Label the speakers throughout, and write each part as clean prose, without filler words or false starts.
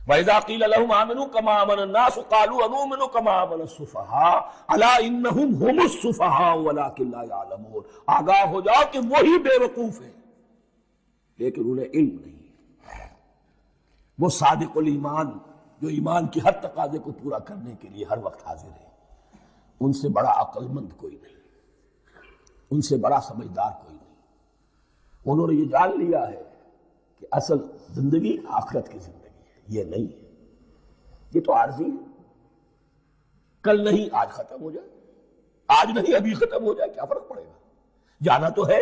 Speaker 1: وَإِذَا قِيلَ لَهُمْ آمِنُوا كَمَا آمَنَ النَّاسُ قَالُوا أَنُؤْمِنُ كَمَا آمَنَ السُّفَهَاءُ أَلَا إِنَّهُمْ هُمُ السُّفَهَاءُ وَلَٰكِن لَا يَعْلَمُونَ، آگاہ ہو جاؤ کہ وہی بے وقوف ہیں لیکن انہیں علم نہیں۔ وہ صادق الایمان جو ایمان کی ہر تقاضے کو پورا کرنے کے لیے ہر وقت حاضر ہے، ان سے بڑا عقل مند کوئی نہیں، ان سے بڑا سمجھدار کوئی نہیں۔ انہوں نے یہ جان لیا ہے کہ اصل زندگی آخرت کی زندگی ہے، یہ نہیں ہے، یہ تو عارضی ہے، کل نہیں آج ختم ہو جائے، آج نہیں ابھی ختم ہو جائے، کیا فرق پڑے گا؟ جانا تو ہے،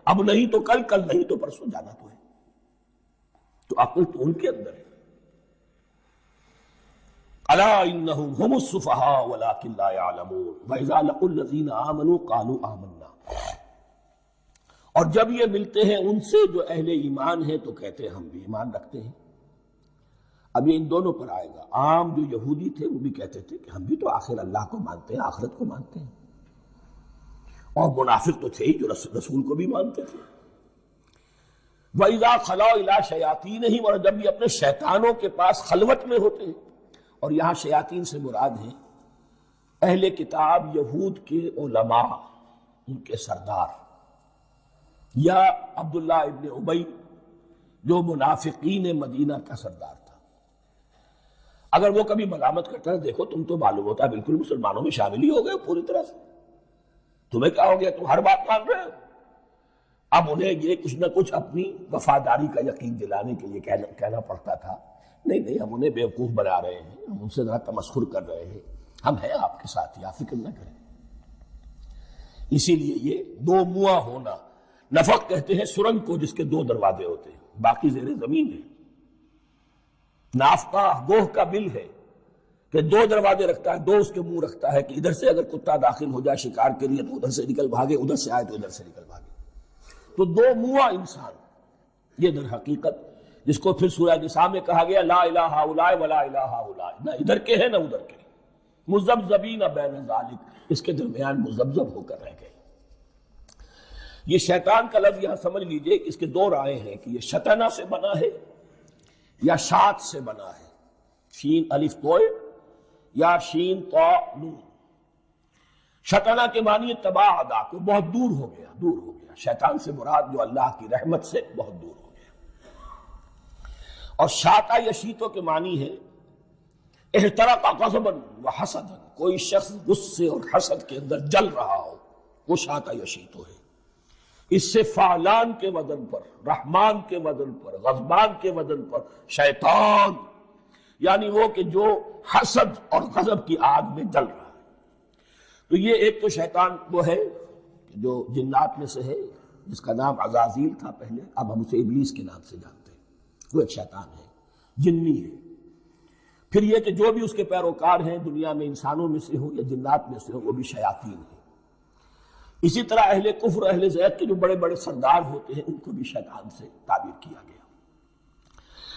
Speaker 1: اب نہیں تو کل، کل نہیں تو پرسوں، جانا تو ہے۔ تو عقل تو ان کے اندر ہے۔ الا انہم ہم السفہاء ولکن لا یعلمون واذا لقوا الذین آمنوا قالوا آمنا، اور جب یہ ملتے ہیں ان سے جو اہل ایمان ہیں تو کہتے ہیں ہم بھی ایمان رکھتے ہیں۔ اب یہ ان دونوں پر آئے گا۔ عام جو یہودی تھے وہ بھی کہتے تھے کہ ہم بھی تو آخر اللہ کو مانتے ہیں، آخرت کو مانتے ہیں، اور منافق تو تھے ہی جو رسول کو بھی مانتے تھے۔ وَإِذَا خَلَوْا إِلَىٰ شَيَاطِینِهِمْ، اور جب یہ اپنے شیطانوں کے پاس خلوت میں ہوتے ہیں، اور یہاں شیاطین سے مراد ہیں اہل کتاب یہود کے علماء، ان کے سردار، یا عبداللہ ابن ابی جو منافقین مدینہ کا سردار تھا۔ اگر وہ کبھی ملامت کرتا ہے دیکھو تم تو معلوم ہوتا ہے بالکل مسلمانوں میں شامل ہی ہو گئے پوری طرح سے، تمہیں کیا ہو گیا، تم ہر بات مان رہے ہو۔ اب انہیں یہ کچھ نہ کچھ اپنی وفاداری کا یقین دلانے کے لیے کہنا پڑتا تھا، نہیں نہیں ہم انہیں بیوقوف بنا رہے ہیں، ہم ان سے ذرا تمسخر کر رہے ہیں، ہم ہیں آپ کے ساتھ، یا فکر نہ کریں۔ اسی لیے یہ دو منہ ہونا، نفق کہتے ہیں سرنگ کو جس کے دو دروازے ہوتے ہیں، باقی زیر زمین ہے۔ نافقہ گوہ کا بل ہے کہ دو دروازے رکھتا ہے، دو اس کے منہ رکھتا ہے کہ ادھر سے اگر کتا داخل ہو جائے شکار کے لیے تو ادھر سے نکل بھاگے، ادھر سے آئے تو ادھر سے نکل بھاگے۔ تو دو منہ انسان، یہ در حقیقت جس کو پھر سورہ نساء میں کہا گیا لا الہ ہؤلاء ولا الہ ہؤلاء، نہ ادھر کے ہیں نہ ادھر کے، مذبذبین بین ذالک، اس کے درمیان مذبذب ہو کر رہ گئے۔ یہ شیطان کا لفظ یہاں سمجھ لیجئے، اس کے دو رائے ہیں کہ یہ شطنہ سے بنا ہے یا شات سے بنا ہے، شین الف توئے یا شین طا نون۔ شطنہ کے معنی تباہ ادا کو بہت دور ہو گیا، دور ہو گیا۔ شیطان سے مراد جو اللہ کی رحمت سے بہت دور ہو گیا۔ اور شاتا یشیتو کے معنی ہے احترق غضبا وحسدا، کوئی شخص غصے اور حسد کے اندر جل رہا ہو، وہ شاتا یشیتو ہے۔ اس سے فعلان کے وزن پر، رحمان کے وزن پر، غضبان کے وزن پر شیطان، یعنی وہ کہ جو حسد اور غضب کی آگ میں جل رہا ہے۔ تو یہ ایک تو شیطان وہ ہے جو جنات میں سے ہے، جس کا نام عزازیل تھا پہلے، اب ہم اسے ابلیس کے نام سے جانتے ہیں، وہ ایک شیطان ہے، جنی ہے۔ پھر یہ کہ جو بھی اس کے پیروکار ہیں دنیا میں، انسانوں میں سے ہو یا جنات میں سے ہو، وہ بھی شیاطین ہیں۔ اسی طرح اہل کفر، اہل زیغ کے جو بڑے بڑے سردار ہوتے ہیں، ان کو بھی شیطان سے تعبیر کیا گیا۔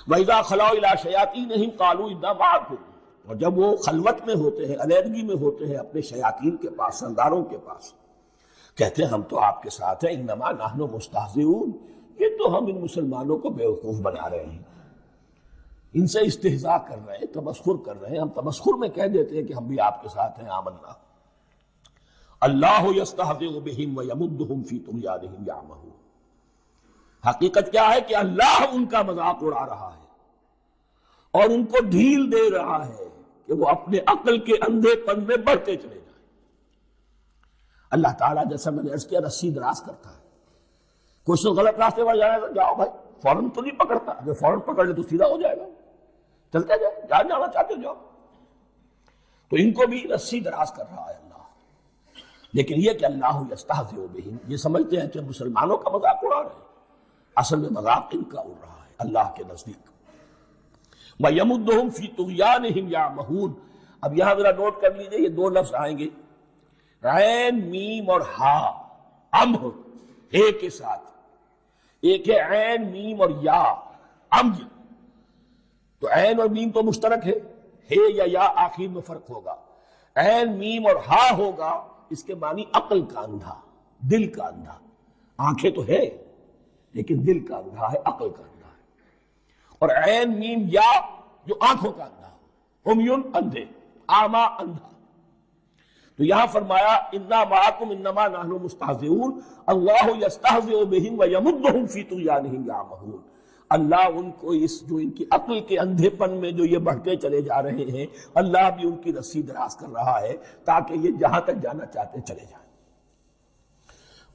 Speaker 1: وَإِذَا خَلَوْا إِلَىٰ شَيَاطِینِهِمْ قَالُوا إِنَّا مَعَكُمْ، اور جب وہ خلوت میں ہوتے ہیں، علیحدگی میں ہوتے ہیں اپنے شیاطین کے پاس، سرداروں کے پاس، کہتے ہیں ہم تو آپ کے ساتھ ہیں، انما نحن مستہزئون، یہ تو ہم ان مسلمانوں کو بیوقوف بنا رہے ہیں، ان سے استہزاء کر رہے ہیں، تمسخر کر رہے ہیں۔ ہم تمسخر میں کہہ دیتے ہیں کہ ہم بھی آپ کے ساتھ ہیں، آمنا۔ اللہ یستہزئ بہم ویمدہم فی طغیانہم یعمہون، حقیقت کیا ہے کہ اللہ ان کا مذاق اڑا رہا ہے اور ان کو ڈھیل دے رہا ہے کہ وہ اپنے عقل کے اندھے پن میں بڑھتے چلے جائیں۔ اللہ تعالیٰ جیسا میں نے عرض کیا رسی دراز کرتا ہے، کچھ تو غلط راستے پر جانا ہے تو جاؤ بھائی، فوراً تو نہیں پکڑتا، اگر فوراً پکڑ لے تو سیدھا ہو جائے گا، چلتے جائے، جہاں جانا چاہتے ہو جاؤ۔ تو ان کو بھی رسی دراز کر رہا ہے اللہ، لیکن یہ کہ اللہ یستہزئ بہم، یہ سمجھتے ہیں کہ مسلمانوں کا مذاق اڑا رہے ہیں، اصل میں مذاق ان کا اڑ رہا ہے اللہ کے نزدیک۔ وَيَمُدُّهُمْ فِي طُغْيَانِهِمْ يَعْمَهُونَ، اب یہاں ذرا نوٹ کر لیجئے، یہ دو لفظ آئیں گے، عین میم اور ہا، امہ ایک کے ساتھ، ایک ہے عین میم اور یا، امج، تو عین اور میم تو مشترک ہے یا آخر میں فرق ہوگا، عین میم اور ہا ہوگا، اس کے معنی عقل کا اندھا، دل کا اندھا، آنکھیں تو ہے لیکن دل کا اندھا ہے، عقل کا اندھا ہے۔ اور عین میم یا جو آنکھوں کا اندھا ہو، عمیٌ اندھے، اعمیٰ اندھا۔ تو یہاں فرمایا انا معکم انما نحن مستہزئون اللہ یستہزئ بہم ویمدہم فی طغیانہم یعمہون۔ اللہ ان کو جو ان کی عقل کے اندھے پن میں جو یہ بڑھتے چلے جا رہے ہیں، اللہ بھی ان کی رسی دراز کر رہا ہے تاکہ یہ جہاں تک جانا چاہتے چلے جائیں۔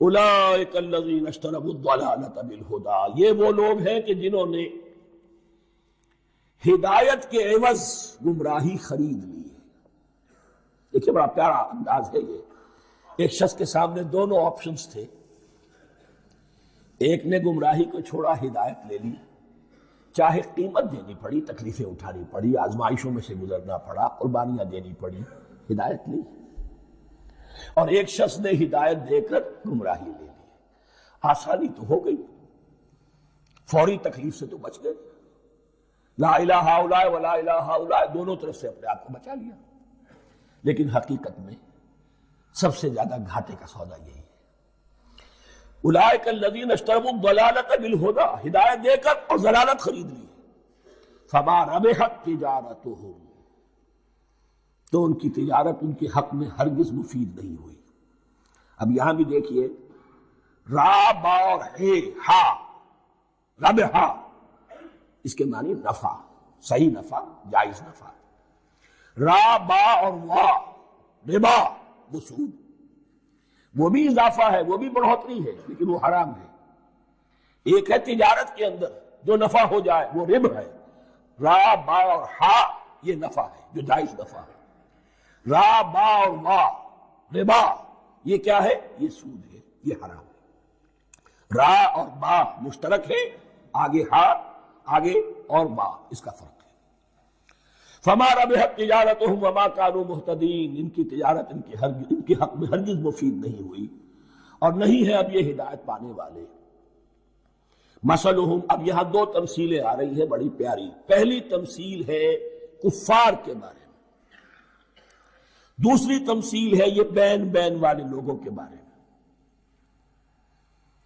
Speaker 1: اولئک الذین اشتروا الضلالۃ بالہدی، یہ وہ لوگ ہیں کہ جنہوں نے ہدایت کے عوض گمراہی خرید لی ہے۔ دیکھیے بڑا پیارا انداز ہے یہ۔ ایک شخص کے سامنے دونوں آپشنز تھے، ایک نے گمراہی کو چھوڑا، ہدایت لے لی، چاہے قیمت دینی پڑی، تکلیفیں اٹھانی پڑی، آزمائشوں میں سے گزرنا پڑا، قربانیاں دینی پڑی، ہدایت لی۔ اور ایک شخص نے ہدایت دے کر گمراہی لے لی۔ آسانی تو ہو گئی، فوری تکلیف سے تو بچ گئے، لا الہ الا ولا الہ الا، دونوں طرف سے اپنے آپ کو بچا لیا۔ لیکن حقیقت میں سب سے زیادہ گھاٹے کا سودا یہی ہے۔ اولئک الذین اشتروا الضلالۃ بالہدی، ہدایت دے کر اور ضلالت خرید لی، فما ربحت تجارتہم، تو ان کی تجارت ان کے حق میں ہرگز مفید نہیں ہوئی۔ اب یہاں بھی دیکھیے، را با اور ہے ہا، ربحا، اس کے معنی نفع، صحیح نفع، جائز نفع۔ را با اور وا، ربا، وہ سود، وہ بھی اضافہ ہے، وہ بھی بڑھوتری ہے، لیکن وہ حرام ہے۔ ایک ہے تجارت کے اندر جو نفع ہو جائے وہ رب ہے، را با اور ہا یہ نفع ہے جو جائز نفع ہے۔ را با اور وا، ربا، یہ کیا ہے؟ یہ سود ہے، یہ حرام ہے۔ را اور با مشترک ہے، آگے ہا، آگے اور با، اس کا فرق ہے۔ فما ربحت تجارتہم وما کانوا مہتدین، ان کی تجارت ان کے حق میں ہرگز مفید نہیں ہوئی اور نہیں ہے اب یہ ہدایت پانے والے۔ مثلہم، اب یہاں دو تمثیلیں آ رہی ہیں بڑی پیاری۔ پہلی تمثیل ہے کفار کے بارے میں، دوسری تمثیل ہے یہ بین والے لوگوں کے بارے میں۔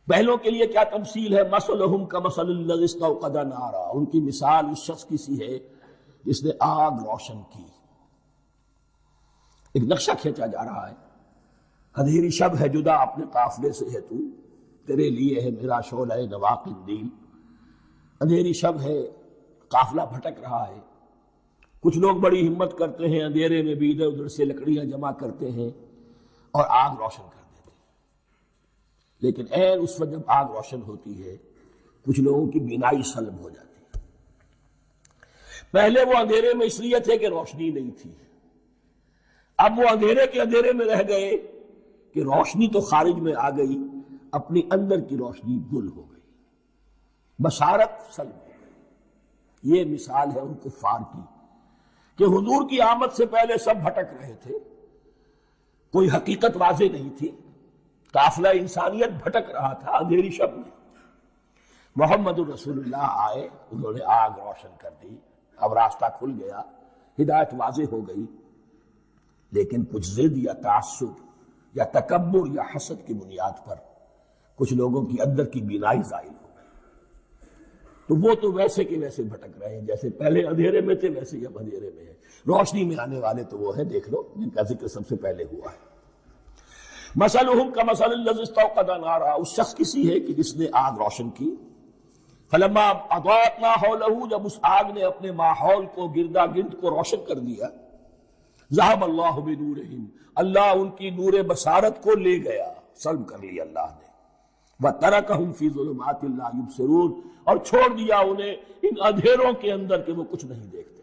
Speaker 1: پہلوں کے لیے کیا تمثیل ہے؟ مثلہم کمثل الذی استوقد نارا، ان کی مثال اس شخص کی سی ہے جس نے آگ روشن کی۔ ایک نقشہ کھینچا جا رہا ہے، اندھیری شب ہے جدا اپنے قافلے سے ہے تو، تیرے لیے ہے میرا شعلہ نوا قندیل۔ اندھیری شب ہے، قافلہ بھٹک رہا ہے، کچھ لوگ بڑی ہمت کرتے ہیں، اندھیرے میں بھی ادھر ادھر سے لکڑیاں جمع کرتے ہیں اور آگ روشن کر دیتے ہیں۔ لیکن عین اس وقت جب آگ روشن ہوتی ہے کچھ لوگوں کی بینائی سلب ہو جاتی ہے۔ پہلے وہ اندھیرے میں اس لیے تھے کہ روشنی نہیں تھی، اب وہ اندھیرے کے اندھیرے میں رہ گئے کہ روشنی تو خارج میں آ گئی، اپنی اندر کی روشنی گل ہو گئی، بصارت سلب ہو گئی۔ یہ مثال ہے ان کفار کی کہ حضور کی آمد سے پہلے سب بھٹک رہے تھے، کوئی حقیقت واضح نہیں تھی، قافلہ انسانیت بھٹک رہا تھا اندھیری شب میں۔ محمد الرسول اللہ آئے، انہوں نے آگ روشن کر دی، اب راستہ کھل گیا، ہدایت واضح ہو گئی۔ لیکن کچھ ضد یا تعصب یا تکبر یا حسد کی بنیاد پر کچھ لوگوں کی اندر کی بینائی زائل ہو گئی، تو وہ تو ویسے کے ویسے بھٹک رہے ہیں، جیسے پہلے اندھیرے میں تھے ویسے ہی اب اندھیرے میں ہیں۔ روشنی میں آنے والے تو وہ ہیں، دیکھ لو جن کا ذکر سب سے پہلے ہوا ہے۔ مثلہم کمثل الذی استوقد نارا، اس شخص کی سی ہے کہ جس نے آگ روشن کی۔ فلما اضاءت ما حولہ، جب اس آگ نے اپنے ماحول کو، گردا گرد کو روشن کر دیا، ذهب اللہ بنورہم، اللہ ان کی نور بصارت کو لے گیا، سلب کر لیا اللہ نے۔ وترکہم فی ظلمات لا یبصرون، اور چھوڑ دیا انہیں ان اندھیروں کے اندر کہ وہ کچھ نہیں دیکھتے۔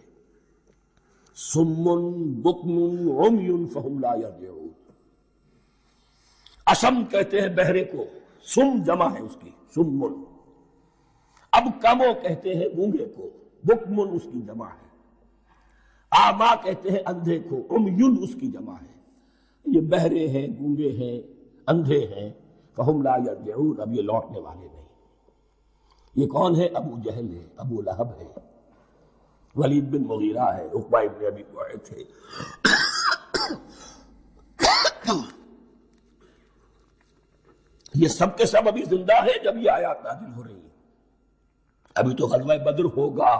Speaker 1: صم بکم عمی فہم لا یرجعون، اصم کہتے ہیں بہرے کو، سم جمع ہے اس کی، سم۔ اب کمو کہتے ہیں گونگے کو، بکمن اس کی جمع ہے۔ آما کہتے ہیں اندھے کو، عمیٌ اس کی جمع ہے۔ یہ بہرے ہیں، گونگے ہیں، اندھے ہیں، فہم لا یرجعون، اب یہ لوٹنے والے نہیں۔ یہ کون ہے؟ ابو جہل ہے، ابو لہب ہے، ولید بن مغیرہ ہے، عقبہ ابن ابی معیط ہے۔ یہ سب کے سب ابھی زندہ ہے جب یہ آیات نازل ہو رہی ہیں۔ ابھی تو غزوہ بدر ہوگا،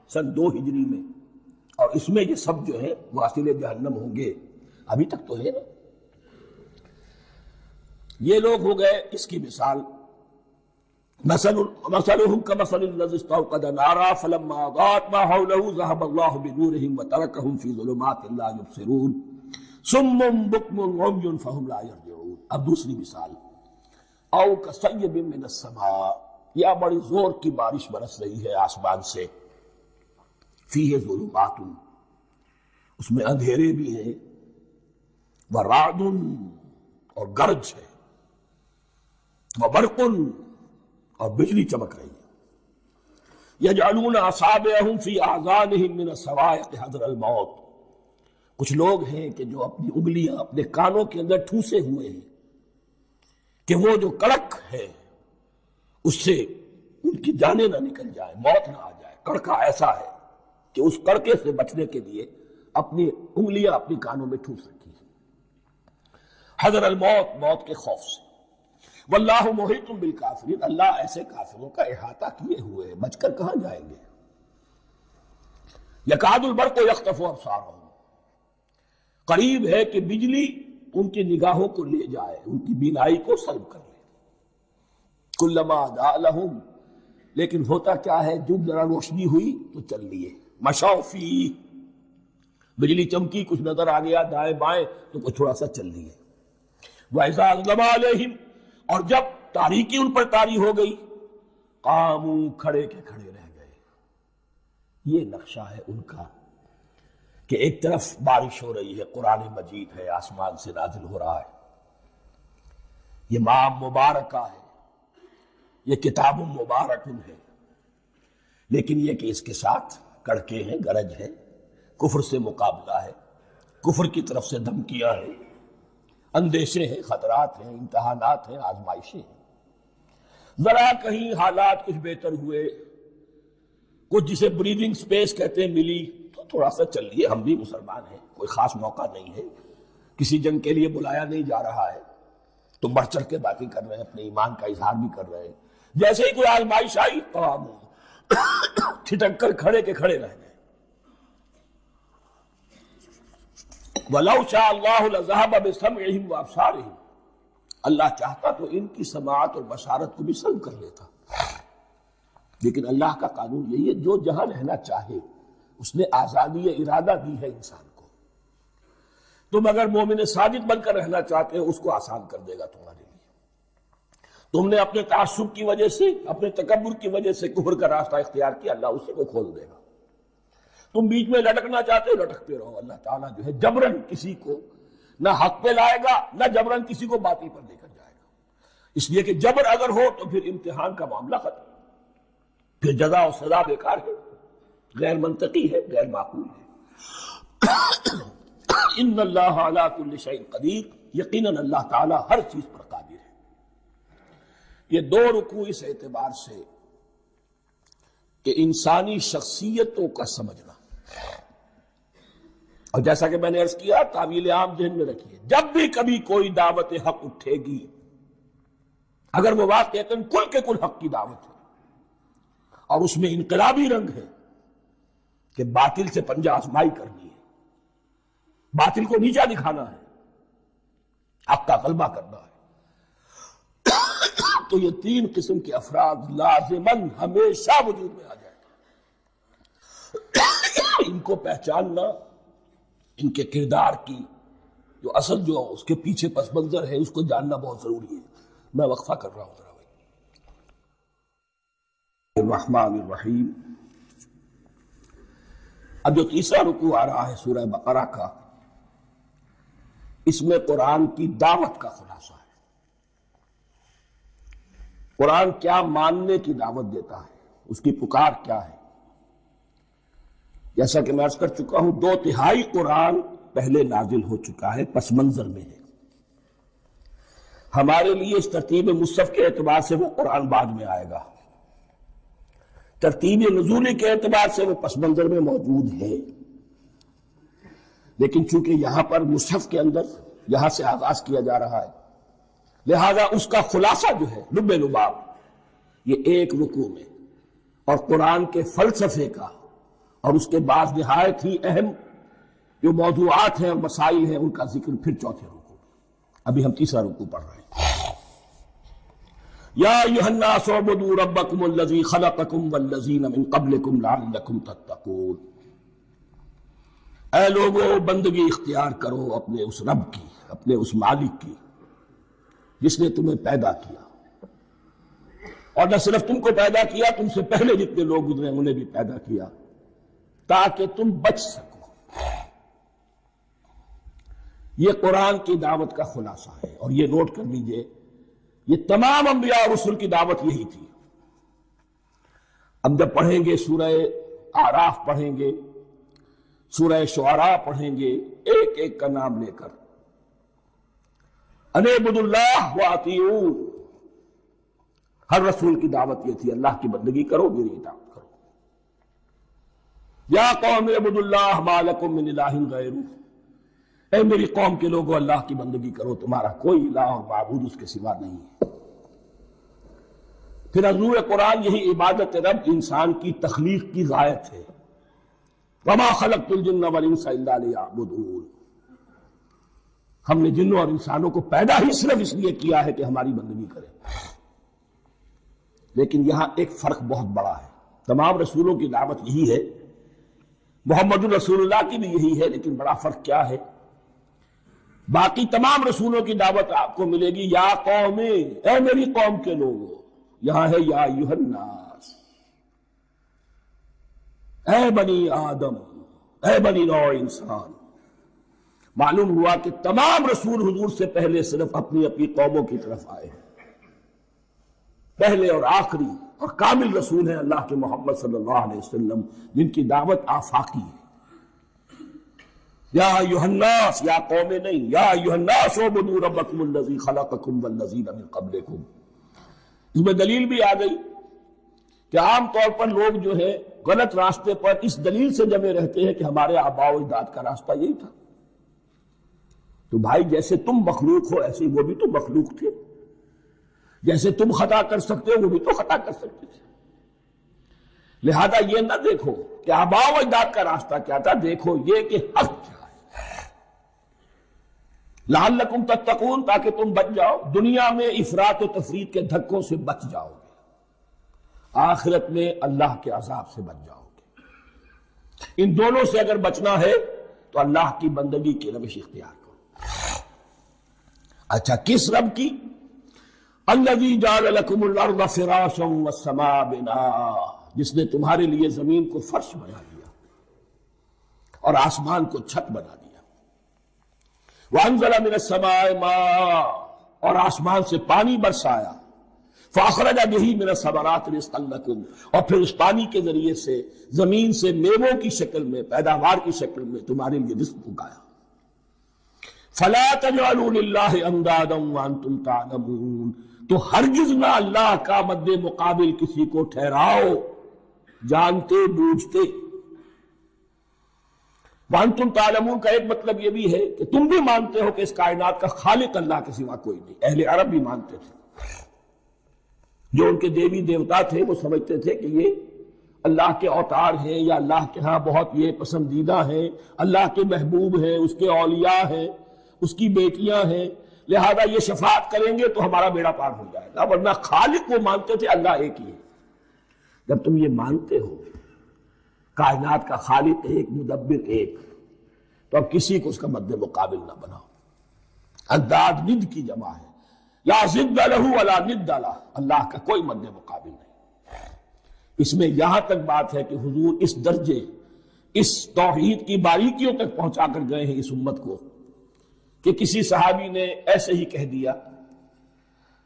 Speaker 1: سن 2 ہجری میں، اور اس میں یہ سب جو ہے واصل جہنم ہوں گے. ابھی تک تو ہے نا. یہ لوگ ہو گئے. اس کی مثال مثلهم كمثل الذي استوقد نارا فلما اضاءت ما حوله ذهب الله بنورهم وتركهم في ظلمات لا يبصرون صم بكم عمي فهم لا يرجعون. اب دوسری مثال، او كصيب من السماء، یا بڑی زور کی بارش برس رہی ہے آسمان سے، فيه ظلمات، اس میں اندھیرے بھی ہیں، ورعد، اور گرج ہے، وبرق، اور بجلی چمک رہی ہے. یجعلون اصابعهم فی اذانهم من الصواعق حذر الموت. کچھ لوگ ہیں کہ جو اپنی انگلیاں اپنے کانوں کے اندر ٹھوسے ہوئے ہیں کہ وہ جو کڑک ہے اس سے ان کی جانیں نہ نکل جائے، موت نہ آ جائے. کڑکا ایسا ہے کہ اس کڑکے سے بچنے کے لیے اپنی انگلیاں اپنی کانوں میں ٹھوس رکھی ہیں. حذر الموت، موت کے خوف سے. واللہ محیط بالکافرین، اللہ ایسے کافروں کا احاطہ کیے ہوئے ہیں، بچ کر کہاں جائیں گے. یکاد البرق یخطف ابصارهم، قریب ہے کہ بجلی ان کی نگاہوں کو لے جائے، ان کی بینائی کو سلب کر لے. کلما اضاء لهم، لیکن ہوتا کیا ہے، جب ذرا روشنی ہوئی تو چل لیے. مشوا فیہ، بجلی چمکی، کچھ نظر آ گیا دائیں بائیں تو کچھ تھوڑا سا چل لیے. وَإِذَا أَظْلَمَ عَلَيْهِمْ، اور جب تاریکی ان پر طاری ہو گئی، قاموا، کھڑے کے کھڑے رہ گئے. یہ نقشہ ہے ان کا کہ ایک طرف بارش ہو رہی ہے، قرآن مجید ہے، آسمان سے نازل ہو رہا ہے، یہ ماہ مبارکہ ہے، یہ کتاب مبارک ہے، لیکن یہ کہ اس کے ساتھ کڑکے ہیں، گرج ہے، کفر سے مقابلہ ہے، کفر کی طرف سے دھمکیاں ہیں، اندیشے ہیں، خطرات ہیں، امتحانات ہیں، آزمائشیں ہیں. ذرا کہیں حالات کچھ بہتر ہوئے، کچھ جسے بریدنگ سپیس کہتے ہیں ملی، تو تھوڑا سا چل لیے. ہم بھی مسلمان ہیں، کوئی خاص موقع نہیں ہے، کسی جنگ کے لیے بلایا نہیں جا رہا ہے، تو بڑھ چڑھ کے باتیں کر رہے ہیں، اپنے ایمان کا اظہار بھی کر رہے ہیں. جیسے ہی کوئی آزمائش آئی قاموا، چھٹک کر کھڑے کے کھڑے رہ گئے. وَلَوْ شَاءَ اللَّهُ لَذَهَبَ بِسَمْعِهِمْ وَأَبْصَارِهِمْ، اللہ چاہتا تو ان کی سماعت اور بصارت کو بھی سلب کر لیتا. لیکن اللہ کا قانون یہی ہے، جو جہاں رہنا چاہے اس نے آزادی ارادہ دی ہے انسان کو. تم اگر مومن صادق بن کر رہنا چاہتے ہو، اس کو آسان کر دے گا تمہارے لیے. تم نے اپنے تعصب کی وجہ سے، اپنے تکبر کی وجہ سے کفر کا راستہ اختیار کیا، اللہ اسے کو کھول دے گا. تم بیچ میں لٹکنا چاہتے ہو، لٹکتے رہو. اللہ تعالیٰ جو ہے جبرن کسی کو نہ حق پہ لائے گا، نہ جبرن کسی کو باطل پر لے کر جائے گا. اس لیے کہ جبر اگر ہو تو پھر امتحان کا معاملہ ختم، پھر جزا و سزا بیکار ہے، غیر منطقی ہے، غیر معقول ہے. ان اللہ علی کل شیء قدیر، یقیناً اللہ تعالیٰ ہر چیز پر قادر ہے. یہ 2 رکوع اس اعتبار سے کہ انسانی شخصیتوں کا سمجھنا، اور جیسا کہ میں نے عرض کیا، تعویل عام ذہن میں رکھیے، جب بھی کبھی کوئی دعوت حق اٹھے گی، اگر وہ واقعتاً کل کے کل حق کی دعوت ہے اور اس میں انقلابی رنگ ہے کہ باطل سے پنجہ آزمائی کرنی ہے، باطل کو نیچا دکھانا ہے، حق کا غلبہ کرنا ہے، تو یہ 3 قسم کے افراد لازماً ہمیشہ وجود میں آ جائیں گے. ان کو پہچاننا، ان کے کردار کی جو اصل جو اس کے پیچھے پس منظر ہے، اس کو جاننا بہت ضروری ہے. میں وقفہ کر رہا ہوں ذرا. الرحمن الرحیم. اب جو تیسرا رکوع آ رہا ہے سورہ بقرہ کا، اس میں قرآن کی دعوت کا خلاصہ ہے. قرآن کیا ماننے کی دعوت دیتا ہے، اس کی پکار کیا ہے. جیسا کہ میں عرض کر چکا ہوں، 2/3 قرآن پہلے نازل ہو چکا ہے، پس منظر میں ہے. ہمارے لیے اس ترتیب مصحف کے اعتبار سے وہ قرآن بعد میں آئے گا، ترتیب نزولی کے اعتبار سے وہ پس منظر میں موجود ہے. لیکن چونکہ یہاں پر مصحف کے اندر یہاں سے آغاز کیا جا رہا ہے، لہذا اس کا خلاصہ جو ہے لب لباب یہ ایک رکوع میں، اور قرآن کے فلسفے کا اور اس کے بعد نہایت ہی اہم جو موضوعات ہیں اور مسائل ہیں ان کا ذکر پھر چوتھے رکوع میں۔ ابھی ہم تیسرا رکوع پڑھ رہے ہیں۔ یا ایھا الناس اعبدوا ربکم الذی خلقکم والذین من قبلکم لعلکم تتقون۔ اے لوگو، بندگی اختیار کرو اپنے اس رب کی، اپنے اس مالک کی جس نے تمہیں پیدا کیا، اور نہ صرف تم کو پیدا کیا، تم سے پہلے جتنے لوگ گزرے انہیں بھی پیدا کیا تاکہ تم بچ سکو۔ یہ قرآن کی دعوت کا خلاصہ ہے، اور یہ نوٹ کر لیجئے یہ تمام انبیاء اور رسل کی دعوت یہی تھی۔ اب جب پڑھیں گے سورہ اعراف پڑھیں گے، سورہ شعراء پڑھیں گے، ایک ایک کا نام لے کر ان اعبدوا اللہ واطیعون، ہر رسول کی دعوت یہ تھی اللہ کی بندگی کرو، میری اطاعت کرو۔ یا قوم اعبدوا اللہ ما لکم من الہ غیرہ، اے میری قوم کے لوگوں اللہ کی بندگی کرو، تمہارا کوئی الہ اور معبود اس کے سوا نہیں ہے۔ پھر حضور قرآن یہی عبادت رب انسان کی تخلیق کی غایت ہے۔ وما خلقت الجن والانس الا لیعبدون، ہم نے جنوں اور انسانوں کو پیدا ہی صرف اس لیے کیا ہے کہ ہماری بندگی کریں۔ لیکن یہاں ایک فرق بہت بڑا ہے، تمام رسولوں کی دعوت یہی ہے، محمد الرسول اللہ کی بھی یہی ہے، لیکن بڑا فرق کیا ہے؟ باقی تمام رسولوں کی دعوت آپ کو ملے گی یا قوم، اے میری قوم کے لوگوں، یہاں ہے یا ایھا الناس، اے بنی آدم، اے بنی نوع انسان۔ معلوم ہوا کہ تمام رسول حضور سے پہلے صرف اپنی اپنی قوموں کی طرف آئے ہیں۔ پہلے اور آخری اور کامل رسول ہیں اللہ کے محمد صلی اللہ علیہ وسلم، جن کی دعوت آفاقی ہے۔ یا ایھا الناس، یا قوم نہیں، یا ایھا الناس اعبدوا ربکم الذی خلقکم والذین من قبلکم۔ اس میں دلیل بھی آ گئی کہ عام طور پر لوگ جو ہے غلط راستے پر اس دلیل سے جمے رہتے ہیں کہ ہمارے آباء و اجداد کا راستہ یہی تھا۔ تو بھائی جیسے تم مخلوق ہو ایسے وہ بھی تو مخلوق تھے، جیسے تم خطا کر سکتے ہو وہ بھی تو خطا کر سکتے تھے۔ لہذا یہ نہ دیکھو کہ آباء و اجداد کا راستہ کیا تھا، دیکھو یہ کہ حق کیا ہے۔ لعلکم تتقون، تاکہ تم بچ جاؤ، دنیا میں افراط و تفریط کے دھکوں سے بچ جاؤ گے، آخرت میں اللہ کے عذاب سے بچ جاؤ گے۔ ان دونوں سے اگر بچنا ہے تو اللہ کی بندگی کی روش اختیار کرو۔ اچھا، کس رب کی؟ الذی جعل لکم الارض فراشا والسماء بناء، جس نے تمہارے لیے زمین کو فرش بنا دیا اور آسمان کو چھت بنا دیا۔ وانزل من السماء ماء، اور آسمان سے پانی برسایا۔ فاخرج بہ من الثمرات رزقا لکم، اور پھر اس پانی کے ذریعے سے زمین سے میووں کی شکل میں، پیداوار کی شکل میں تمہارے لیے رزق اگایا۔ فلا تجعلوا للہ اندادا وانتم تعلمون، تو ہرگز نہ اللہ کا مد مقابل کسی کو ٹھہراؤ جانتے بوجھتے۔ وانتم تعلمون کا ایک مطلب یہ بھی ہے کہ تم بھی مانتے ہو کہ اس کائنات کا خالق اللہ کے سوا کوئی نہیں۔ اہل عرب بھی مانتے تھے، جو ان کے دیوی دیوتا تھے وہ سمجھتے تھے کہ یہ اللہ کے اوتار ہیں، یا اللہ کے ہاں بہت یہ پسندیدہ ہیں، اللہ کے محبوب ہیں، اس کے اولیاء ہیں، اس کی بیٹیاں ہیں، لہذا یہ شفاعت کریں گے تو ہمارا بیڑا پار ہو جائے گا۔ ورنہ خالق وہ مانتے تھے اللہ ایک ہی ہے۔ جب تم یہ مانتے ہو کائنات کا خالق ایک، مدبر ایک، تو اب کسی کو اس کا مد مقابل نہ بناؤ۔ انداد ند کی جمع ہے، لا ضد لہ ولا ند لہ، اللہ کا کوئی مد مقابل نہیں۔ اس میں یہاں تک بات ہے کہ حضور اس درجے، اس توحید کی باریکیوں تک پہنچا کر گئے ہیں اس امت کو کہ کسی صحابی نے ایسے ہی کہہ دیا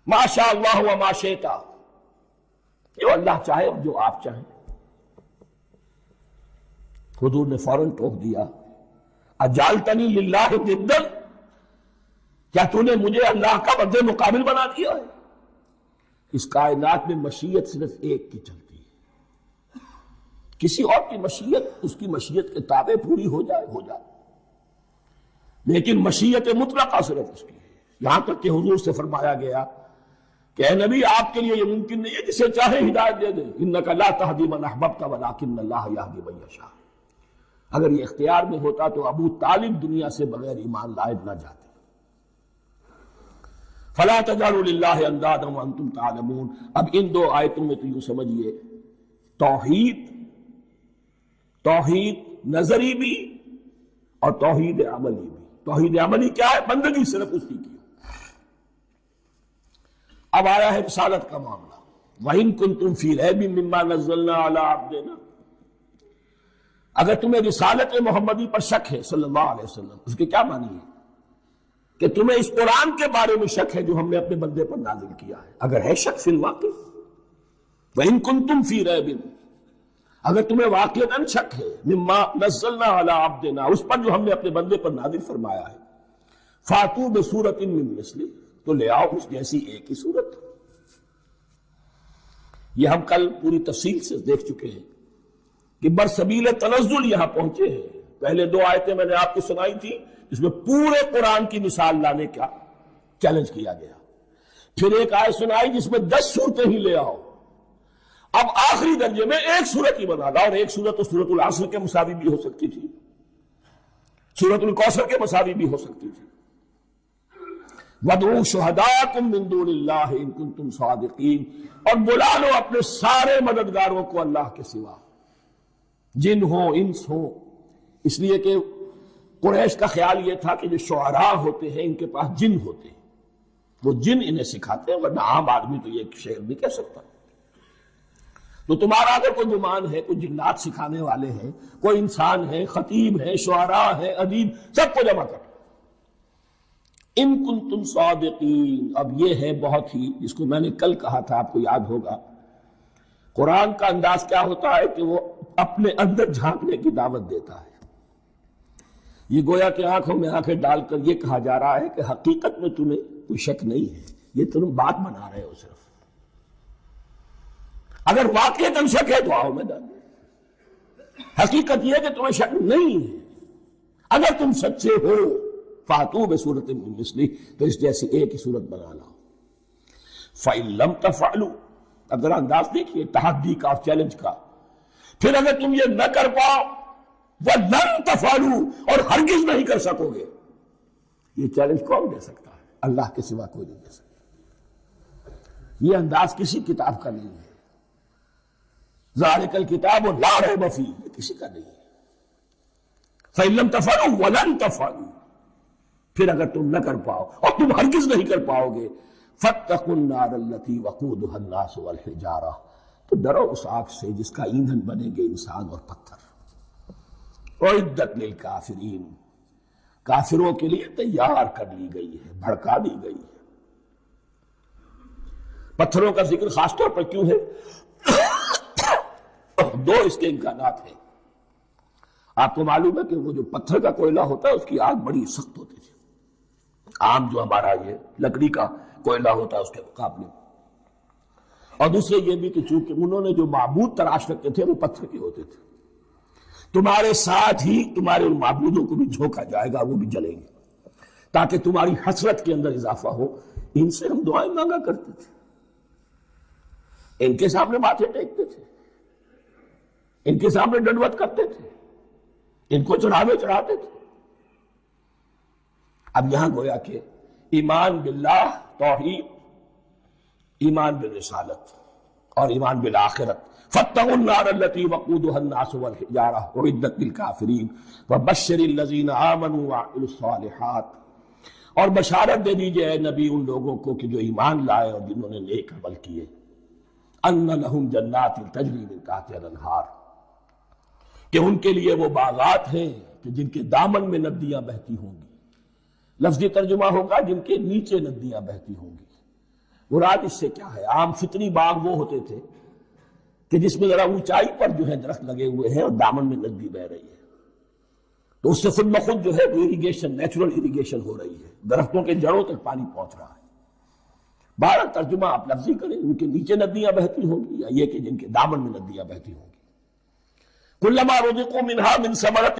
Speaker 1: ما شاء اللہ وما شئت، جو اللہ چاہے اور جو آپ چاہیں۔ حضور نے فوراً ٹوک دیا اجعلتنی للہ ندا، کیا تو نے مجھے اللہ کا مد مقابل بنا دیا ہے؟ اس کائنات میں مشیت صرف ایک کی چلتی ہے، کسی اور کی مشیت اس کی مشیت کے تابع پوری ہو جائے ہو جائے، لیکن مشیت مطلقہ صرف اس کی ہے۔ یہاں تک کہ حضور سے فرمایا گیا کہ اے نبی آپ کے لیے یہ ممکن نہیں ہے جسے چاہے ہدایت دے دے، انک لا تہدی من احببت ولکن اللہ یہدی من یشاء، اگر یہ اختیار میں ہوتا تو ابو طالب دنیا سے بغیر ایمان لائے نہ جاتے۔ فلا تجعلوا للہ اندادا وانتم تعلمون۔ اب ان دو آیتوں میں تو یوں سمجھیے توحید نظری بھی اور توحید عملی بھی۔ توحید عملی کیا ہے؟ بندگی صرف اسی کی۔ اب آیا ہے رسالت کا معاملہ۔ وَإِن كُنتُمْ فِي رَيْبٍ مِّمَّا نَزَّلْنَا عَلَىٰ عَبْدِنَا، اگر تمہیں رسالت محمدی پر شک ہے صلی اللہ علیہ وسلم، اس کے کیا معنی ہے؟ کہ تمہیں اس قرآن کے بارے میں شک ہے جو ہم نے اپنے بندے پر نازل کیا ہے۔ اگر ہے شک فی الواقع، وَإِن كُنتُمْ فِي رَيْبٍ، اگر تمہیں واقعتاً شک ہے مما نزلنا علی عبدنا، اس پر جو ہم نے اپنے بندے پر نازل فرمایا ہے، فاتوا بسورۃ من مثلہ، تو لے آؤ اس جیسی ایک ہی صورت۔ یہ ہم کل پوری تفصیل سے دیکھ چکے ہیں کہ برسبیل تنزل یہاں پہنچے ہیں۔ پہلے دو آیتیں میں نے آپ کو سنائی تھی جس میں پورے قرآن کی مثال لانے کا چیلنج کیا گیا، پھر ایک آیت سنائی جس میں 10 صورتیں ہی لے آؤ، اب آخری درجے میں ایک صورت ہی بنا لا، اور ایک صورت تو سورۃ العصر کے مساوی بھی ہو سکتی تھی، سورۃ الکوثر کے مساوی بھی ہو سکتی تھی۔ وَادْعُوا شُهَدَاءَكُم مِّن دُونِ اللَّهِ إِن كُنتُمْ صَادِقِينَ، اور بلا لو اپنے سارے مددگاروں کو اللہ کے سوا، جن ہو انس ہو۔ اس لیے کہ قریش کا خیال یہ تھا کہ جو شعراء ہوتے ہیں ان کے پاس جن ہوتے ہیں، وہ جن انہیں سکھاتے ہیں، ورنہ عام آدمی تو یہ شعر نہیں کہہ سکتا۔ تو تمہارا اگر کوئی گمان ہے کوئی جنات سکھانے والے ہیں، کوئی انسان ہے، خطیب ہے، شعراء ہے، ادیب، سب کو جمع کر۔ ان کنتم صادقین، اب یہ ہے بہت ہی، جس کو میں نے کل کہا تھا آپ کو یاد ہوگا، قرآن کا انداز کیا ہوتا ہے کہ وہ اپنے اندر جھانکنے کی دعوت دیتا ہے۔ یہ گویا کہ آنکھوں میں آنکھیں ڈال کر یہ کہا جا رہا ہے کہ حقیقت میں تمہیں کوئی شک نہیں ہے، یہ تم بات بنا رہے ہو صرف، اگر واقعتاً شک ہے تو آؤ میدان۔ حقیقت یہ ہے کہ تمہیں شک نہیں ہے، اگر تم سچے ہو فاتوا بسورۃ من مثلہ، تو اس جیسی ایک ہی صورت بنا لاؤ۔ فَإِن لَمْ تَفْعَلُوا، اب ذرا انداز دیکھیے تحدی کا اور چیلنج کا، پھر اگر تم یہ نہ کر پاؤ وَلَن تَفْعَلُوا، اور ہرگز نہیں کر سکو گے، یہ چیلنج کون دے سکتا ہے؟ اللہ کے سوا کوئی نہیں دے سکتا۔ یہ انداز کسی کتاب کا نہیں ہے، ذَلِكَ الْكِتَابُ لَا رَيْبَ فِيهِ، یہ کسی کا نہیں ہے۔ فَإِن لَمْ تَفْعَلُوا وَلَن تَفْعَلُوا، پھر اگر تم نہ کر پاؤ اور تم ہرگز نہیں کر پاؤ گے، فَاتَّقُوا النَّارَ الَّتِي وَقُودُهَا النَّاسُ وَالْحِجَارَةُ، تو ڈرو اس آگ سے جس کا ایندھن بنے گے انسان اور پتھر۔ اعدت للکافرین، کافروں کے لیے تیار کر لی گئی ہے، بھڑکا دی گئی ہے۔ پتھروں کا ذکر خاص طور پر کیوں ہے؟ دو اس کے امکانات ہیں۔ آپ کو معلوم ہے کہ وہ جو پتھر کا کوئلہ ہوتا ہے اس کی آگ بڑی سخت ہوتی تھی، عام جو ہمارا یہ لکڑی کا کوئلہ ہوتا ہے اس کے مقابلے، اور دوسرے یہ بھی کہ چونکہ انہوں نے جو معبود تراش رکھتے تھے وہ پتھر کے ہوتے تھے، تمہارے ساتھ ہی تمہارے ان معبودوں کو بھی جھونکا جائے گا، وہ بھی جلیں گے، تاکہ تمہاری حسرت کے اندر اضافہ ہو۔ ان سے ہم دعائیں مانگا کرتے تھے، ان کے سامنے ماتھے ٹیکتے تھے، ان کے سامنے ڈنڈوت کرتے تھے، ان کو چڑھاوے چڑھاتے تھے۔ اب یہاں گویا کہ ایمان باللہ توحید، ایمان بالرسالت اور ایمان بالآخرت، فاتقوا النار التي وقودها الناس والحجارة اعدت للكافرين وبشر الذين آمنوا وعملوا الصالحات، اور بشارت دے دیجئے اے نبی ان لوگوں کو کہ جو ایمان لائے اور جنہوں نے نیک عمل کیے، ان لهم جنات تجری من تحتها الانہار، کہ ان کے لیے وہ باغات ہیں کہ جن کے دامن میں ندیاں بہتی ہوں گی۔ لفظی ترجمہ ہوگا جن کے نیچے ندیاں بہتی ہوں گی۔ مراد اس سے کیا ہے؟ عام فطری باغ وہ ہوتے تھے کہ جس میں ذرا اونچائی پر جو ہے درخت لگے ہوئے ہیں اور دامن میں ندی بہ رہی ہے، تو اس سے خود بخود جو ہے اریگیشن، نیچرل اریگیشن ہو رہی ہے، درختوں کے جڑوں تک پانی پہنچ رہا ہے۔ بارہ ترجمہ آپ لفظی کریں، ان کے نیچے ندیاں بہتی ہوں گی، یا یہ کہ جن کے دامن میں ندیاں بہتی ہوں گی۔ کلما رزقوا منها من ثمرۃ